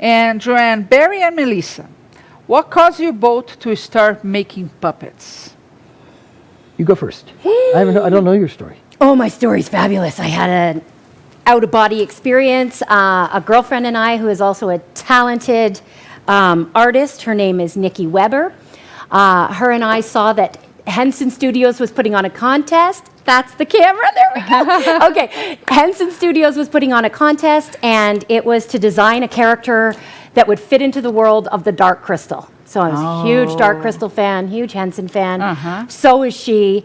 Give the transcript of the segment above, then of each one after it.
And Joanne, Barry and Melissa, what caused you both to start making puppets? You go first. I don't know your story. Oh, my story's fabulous. I had an out-of-body experience. A girlfriend and I, who is also a talented artist, her name is Nikki Weber. Her and I saw that Henson Studios was putting on a contest. That's the camera, there we go. Okay, Henson Studios was putting on a contest, and it was to design a character that would fit into the world of the Dark Crystal. So I was a huge Dark Crystal fan, huge Henson fan. So is she.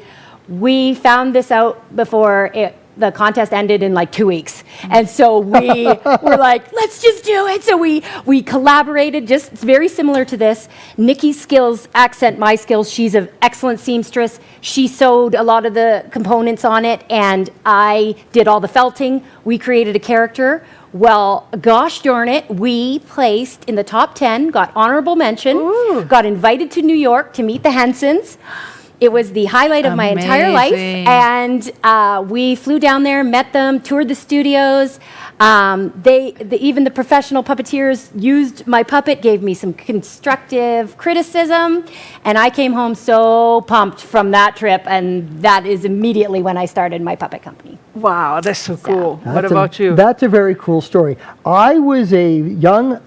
We found this out before the contest ended in like 2 weeks. And so we were like, let's just do it. So we collaborated, just it's very similar to this. Nikki's skills accent my skills. She's an excellent seamstress. She sewed a lot of the components on it, and I did all the felting. We created a character. Well, gosh darn it, we placed in the top 10, got honorable mention, got invited to New York to meet the Hensons. It was the highlight of my entire life, and we flew down there, met them, toured the studios. Even the professional puppeteers used my puppet, gave me some constructive criticism, and I came home so pumped from that trip, and that is immediately when I started my puppet company. Wow, that's so cool. What about you? That's a very cool story. I was a young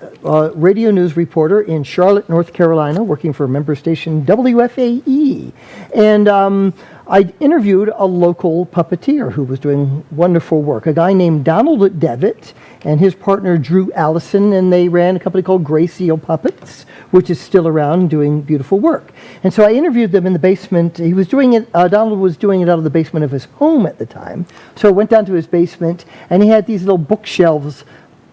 radio news reporter in Charlotte, North Carolina, working for member station WFAE. And I interviewed a local puppeteer who was doing wonderful work, a guy named Donald Devitt and his partner Drew Allison, and they ran a company called Gray Seal Puppets, which is still around doing beautiful work. And so I interviewed them in the basement. He was doing it, Donald was doing it out of the basement of his home at the time. So I went down to his basement, and he had these little bookshelves,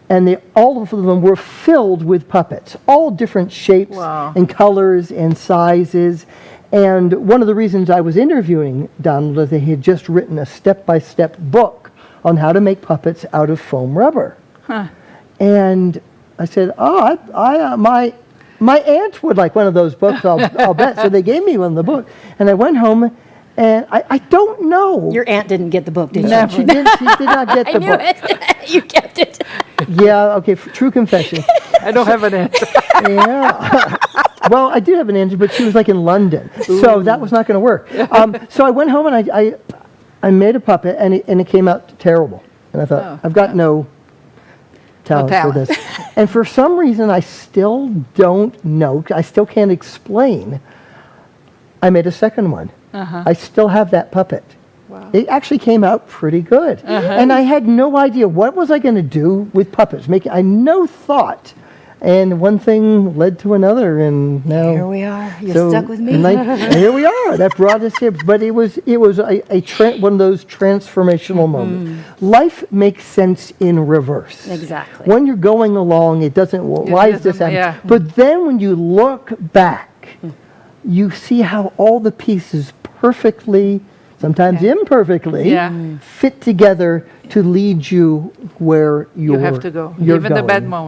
and all of them were filled with puppets, all different shapes and colors and sizes. And one of the reasons I was interviewing Donald was that he had just written a step-by-step book on how to make puppets out of foam rubber. And I said, my aunt would like one of those books, I'll bet. So they gave me one of the book. And I went home, and I don't know. Your aunt didn't get the book, did she? No, she did not get the book. It. You kept it. Yeah, okay, true confession. I don't have an answer. Yeah. Well, I did have an answer, but she was like in London. So that was not going to work. So I went home and I made a puppet, and it came out terrible. And I thought, I've got no talent for this. And for some reason, I still don't know. I still can't explain. I made a second one. I still have that puppet. Wow. It actually came out pretty good. And I had no idea what was I going to do with puppets. I had no thought. And one thing led to another, and now here we are. You're stuck with me. Here we are. That brought us here. But it was one of those transformational moments. Life makes sense in reverse. Exactly. When you're going along, it doesn't. Why is this happening? Yeah. But then when you look back, you see how all the pieces perfectly, sometimes imperfectly, fit together to lead you where you have to go. You're Even the going. bad moments.